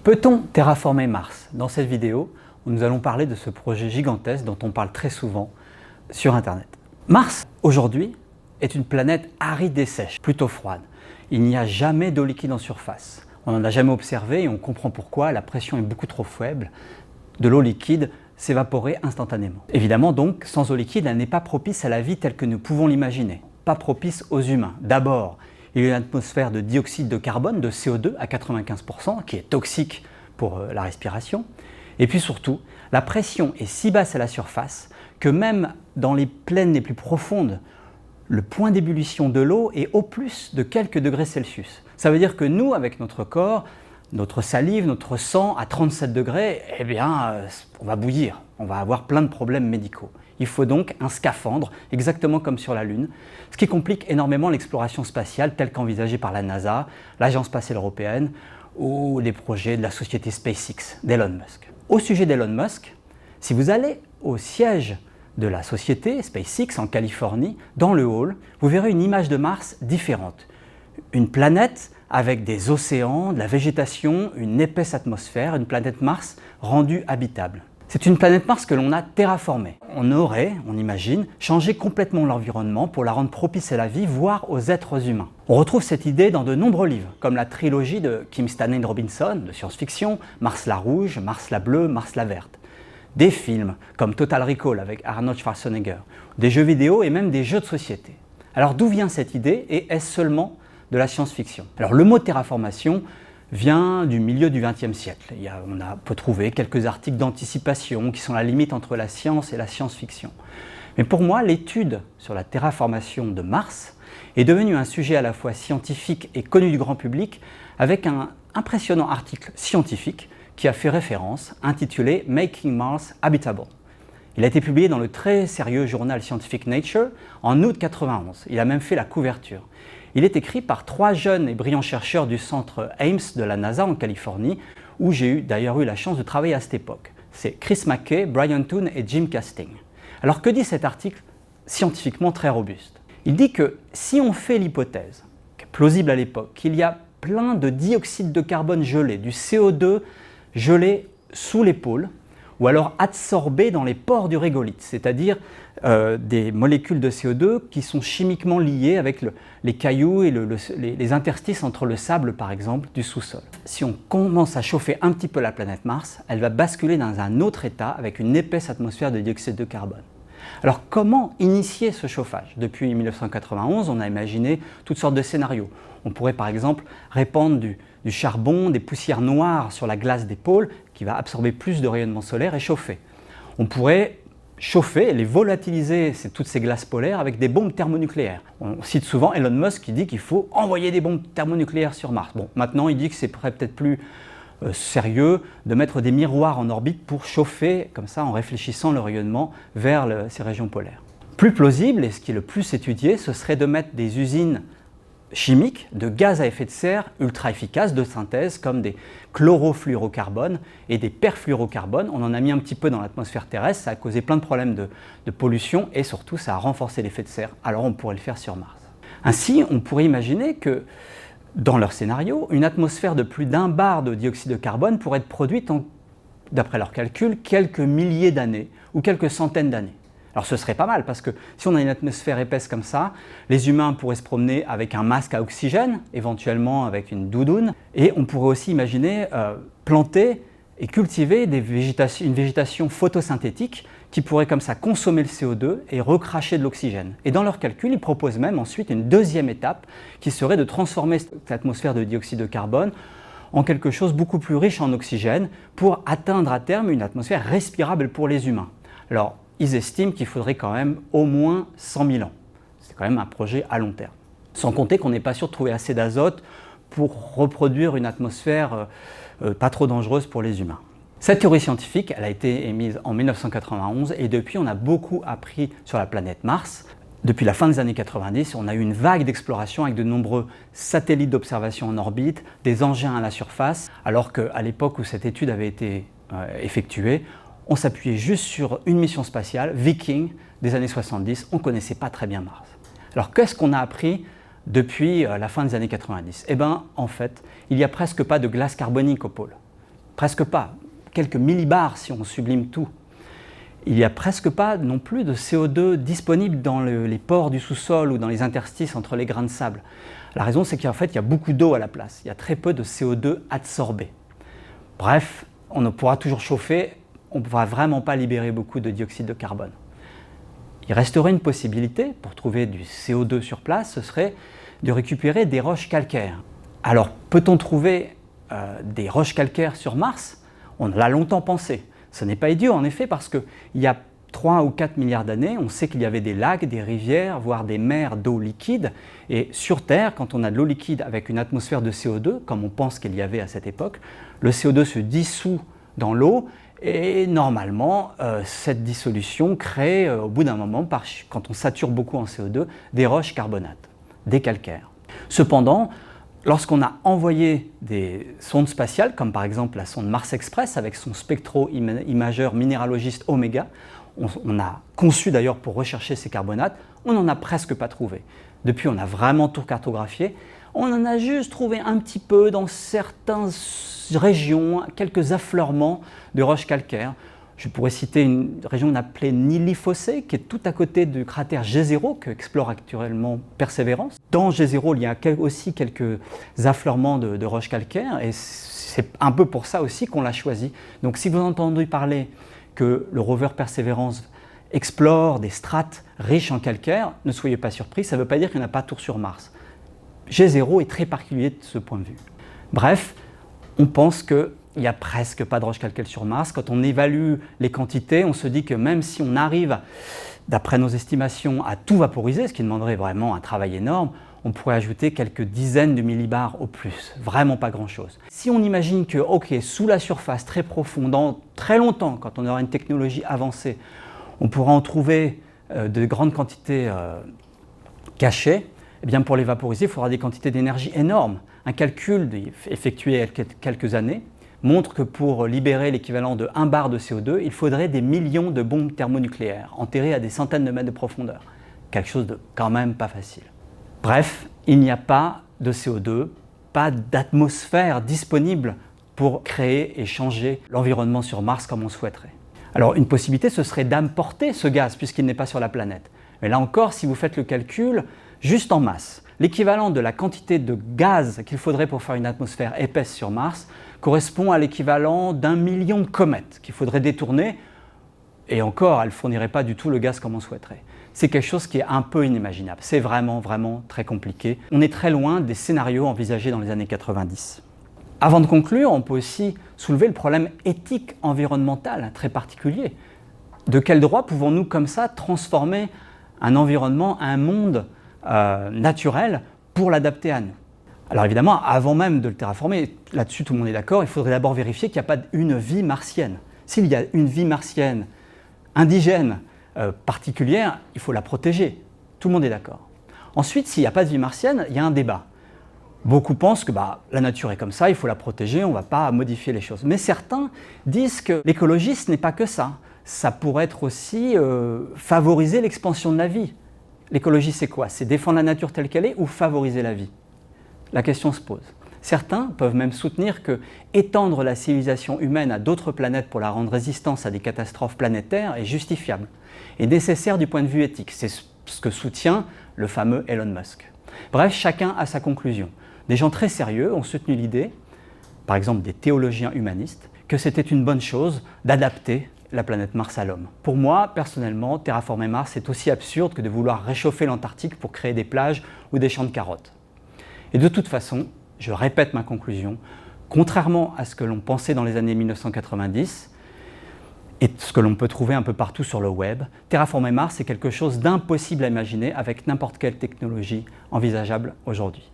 Peut-on terraformer Mars? Dans cette vidéo, nous allons parler de ce projet gigantesque dont on parle très souvent sur Internet. Mars, aujourd'hui, est une planète aride et sèche, plutôt froide. Il n'y a jamais d'eau liquide en surface. On n'en a jamais observé et on comprend pourquoi. La pression est beaucoup trop faible. De l'eau liquide s'évaporer instantanément. Évidemment donc, sans eau liquide, elle n'est pas propice à la vie telle que nous pouvons l'imaginer. Pas propice aux humains. D'abord, il y a une atmosphère de dioxyde de carbone, de CO2 à 95%, qui est toxique pour la respiration. Et puis surtout, la pression est si basse à la surface que même dans les plaines les plus profondes, le point d'ébullition de l'eau est au plus de quelques degrés Celsius. Ça veut dire que nous, avec notre corps, notre salive, notre sang à 37 degrés, eh bien, on va bouillir, on va avoir plein de problèmes médicaux. Il faut donc un scaphandre, exactement comme sur la Lune, ce qui complique énormément l'exploration spatiale telle qu'envisagée par la NASA, l'Agence spatiale européenne ou les projets de la société SpaceX d'Elon Musk. Au sujet d'Elon Musk, si vous allez au siège de la société SpaceX en Californie, dans le hall, vous verrez une image de Mars différente. Une planète avec des océans, de la végétation, une épaisse atmosphère, une planète Mars rendue habitable. C'est une planète Mars que l'on a terraformée. On aurait, on imagine, changé complètement l'environnement pour la rendre propice à la vie, voire aux êtres humains. On retrouve cette idée dans de nombreux livres, comme la trilogie de Kim Stanley Robinson, de science-fiction, Mars la rouge, Mars la bleue, Mars la verte. Des films, comme Total Recall avec Arnold Schwarzenegger, des jeux vidéo et même des jeux de société. Alors d'où vient cette idée et est-ce seulement de la science-fiction? Alors le mot terraformation vient du milieu du XXe siècle. On peut trouver quelques articles d'anticipation qui sont la limite entre la science et la science-fiction. Mais pour moi, l'étude sur la terraformation de Mars est devenue un sujet à la fois scientifique et connu du grand public avec un impressionnant article scientifique qui a fait référence, intitulé « Making Mars Habitable ». Il a été publié dans le très sérieux journal scientifique Nature en août 1991. Il a même fait la couverture. Il est écrit par 3 jeunes et brillants chercheurs du centre Ames de la NASA en Californie, où j'ai d'ailleurs eu la chance de travailler à cette époque. C'est Chris McKay, Brian Toon et Jim Casting. Alors que dit cet article scientifiquement très robuste? Il dit que si on fait l'hypothèse, qui est plausible à l'époque, qu'il y a plein de dioxyde de carbone gelé, du CO2 gelé sous les pôles, ou alors adsorbé dans les pores du régolithe, c'est-à-dire des molécules de CO2 qui sont chimiquement liées avec les cailloux et les interstices entre le sable, par exemple, du sous-sol. Si on commence à chauffer un petit peu la planète Mars, elle va basculer dans un autre état avec une épaisse atmosphère de dioxyde de carbone. Alors comment initier ce chauffage? Depuis 1991, on a imaginé toutes sortes de scénarios. On pourrait par exemple répandre du charbon, des poussières noires sur la glace des pôles qui va absorber plus de rayonnement solaire et chauffer. On pourrait chauffer, les volatiliser, toutes ces glaces polaires avec des bombes thermonucléaires. On cite souvent Elon Musk qui dit qu'il faut envoyer des bombes thermonucléaires sur Mars. Bon, maintenant il dit que c'est peut-être plus sérieux de mettre des miroirs en orbite pour chauffer comme ça en réfléchissant le rayonnement vers ces régions polaires. Plus plausible, et ce qui est le plus étudié, ce serait de mettre des usines chimiques de gaz à effet de serre ultra efficaces de synthèse comme des chlorofluorocarbones et des perfluorocarbones. On en a mis un petit peu dans l'atmosphère terrestre, ça a causé plein de problèmes de pollution et surtout ça a renforcé l'effet de serre. Alors on pourrait le faire sur Mars. Ainsi, on pourrait imaginer que dans leur scénario, une atmosphère de plus d'1 bar de dioxyde de carbone pourrait être produite en, d'après leurs calculs, quelques milliers d'années ou quelques centaines d'années. Alors ce serait pas mal parce que si on a une atmosphère épaisse comme ça, les humains pourraient se promener avec un masque à oxygène, éventuellement avec une doudoune, et on pourrait aussi imaginer planter et cultiver une végétation photosynthétique qui pourrait comme ça consommer le CO2 et recracher de l'oxygène. Et dans leurs calculs, ils proposent même ensuite une deuxième étape qui serait de transformer cette atmosphère de dioxyde de carbone en quelque chose beaucoup plus riche en oxygène pour atteindre à terme une atmosphère respirable pour les humains. Alors, ils estiment qu'il faudrait quand même au moins 100 000 ans. C'est quand même un projet à long terme. Sans compter qu'on n'est pas sûr de trouver assez d'azote pour reproduire une atmosphère pas trop dangereuse pour les humains. Cette théorie scientifique, elle a été émise en 1991 et depuis on a beaucoup appris sur la planète Mars. Depuis la fin des années 90, on a eu une vague d'exploration avec de nombreux satellites d'observation en orbite, des engins à la surface, alors qu'à l'époque où cette étude avait été effectuée, on s'appuyait juste sur une mission spatiale, Viking, des années 70, on ne connaissait pas très bien Mars. Alors qu'est-ce qu'on a appris depuis la fin des années 90? Eh bien, en fait, il n'y a presque pas de glace carbonique au pôle. presque pas, quelques millibars si on sublime tout. Il n'y a presque pas non plus de CO2 disponible dans les pores du sous-sol ou dans les interstices entre les grains de sable. La raison, c'est qu'en fait, il y a beaucoup d'eau à la place. Il y a très peu de CO2 adsorbé. Bref, on pourra toujours chauffer, on ne pourra vraiment pas libérer beaucoup de dioxyde de carbone. Il resterait une possibilité pour trouver du CO2 sur place, ce serait de récupérer des roches calcaires. Alors, peut-on trouver des roches calcaires sur Mars? On l'a longtemps pensé. Ce n'est pas idiot en effet parce qu'il y a 3 ou 4 milliards d'années, on sait qu'il y avait des lacs, des rivières, voire des mers d'eau liquide. Et sur Terre, quand on a de l'eau liquide avec une atmosphère de CO2, comme on pense qu'il y avait à cette époque, le CO2 se dissout dans l'eau et normalement, cette dissolution crée au bout d'un moment, quand on sature beaucoup en CO2, des roches carbonates, des calcaires. Cependant, lorsqu'on a envoyé des sondes spatiales, comme par exemple la sonde Mars Express avec son spectro-imageur minéralogiste Omega, on a conçu d'ailleurs pour rechercher ces carbonates, on n'en a presque pas trouvé. Depuis, on a vraiment tout cartographié. On en a juste trouvé un petit peu dans certaines régions, quelques affleurements de roches calcaires. Je pourrais citer une région appelée Nili-Fossé, qui est tout à côté du cratère G0 qu'explore actuellement Persévérance. Dans G0, il y a aussi quelques affleurements de roches calcaires et c'est un peu pour ça aussi qu'on l'a choisi. Donc si vous entendez parler que le rover Persévérance explore des strates riches en calcaire, ne soyez pas surpris, ça ne veut pas dire qu'il n'y en a pas tout sur Mars. G0 est très particulier de ce point de vue. Bref, on pense qu'il n'y a presque pas de roches calcaires sur Mars. Quand on évalue les quantités, on se dit que même si on arrive, d'après nos estimations, à tout vaporiser, ce qui demanderait vraiment un travail énorme, on pourrait ajouter quelques dizaines de millibars au plus, vraiment pas grand-chose. Si on imagine que, sous la surface, très profond, dans très longtemps, quand on aura une technologie avancée, on pourra en trouver de grandes quantités cachées, eh bien pour les vaporiser, il faudra des quantités d'énergie énormes. Un calcul effectué il y a quelques années montre que pour libérer l'équivalent de 1 bar de CO2, il faudrait des millions de bombes thermonucléaires enterrées à des centaines de mètres de profondeur. Quelque chose de quand même pas facile. Bref, il n'y a pas de CO2, pas d'atmosphère disponible pour créer et changer l'environnement sur Mars comme on souhaiterait. Alors une possibilité, ce serait d'importer ce gaz puisqu'il n'est pas sur la planète. Mais là encore, si vous faites le calcul, juste en masse, l'équivalent de la quantité de gaz qu'il faudrait pour faire une atmosphère épaisse sur Mars correspond à l'équivalent d'1 million de comètes qu'il faudrait détourner, et encore, elle ne fournirait pas du tout le gaz comme on souhaiterait. C'est quelque chose qui est un peu inimaginable, c'est vraiment très compliqué. On est très loin des scénarios envisagés dans les années 90. Avant de conclure, on peut aussi soulever le problème éthique environnemental très particulier. De quel droit pouvons-nous comme ça transformer un environnement, un monde naturel pour l'adapter à nous? Alors évidemment, avant même de le terraformer, là-dessus tout le monde est d'accord, il faudrait d'abord vérifier qu'il n'y a pas une vie martienne. S'il y a une vie martienne indigène, particulière, il faut la protéger. Tout le monde est d'accord. Ensuite, s'il n'y a pas de vie martienne, il y a un débat. Beaucoup pensent que la nature est comme ça, il faut la protéger, on ne va pas modifier les choses. Mais certains disent que l'écologie, ce n'est pas que ça. Ça pourrait être aussi favoriser l'expansion de la vie. L'écologie, c'est quoi? C'est défendre la nature telle qu'elle est ou favoriser la vie? La question se pose. Certains peuvent même soutenir que étendre la civilisation humaine à d'autres planètes pour la rendre résistante à des catastrophes planétaires est justifiable et nécessaire du point de vue éthique. C'est ce que soutient le fameux Elon Musk. Bref, chacun a sa conclusion. Des gens très sérieux ont soutenu l'idée, par exemple des théologiens humanistes, que c'était une bonne chose d'adapter la planète Mars à l'homme. Pour moi, personnellement, terraformer Mars est aussi absurde que de vouloir réchauffer l'Antarctique pour créer des plages ou des champs de carottes. Et de toute façon, je répète ma conclusion, contrairement à ce que l'on pensait dans les années 1990 et ce que l'on peut trouver un peu partout sur le web, terraformer Mars est quelque chose d'impossible à imaginer avec n'importe quelle technologie envisageable aujourd'hui.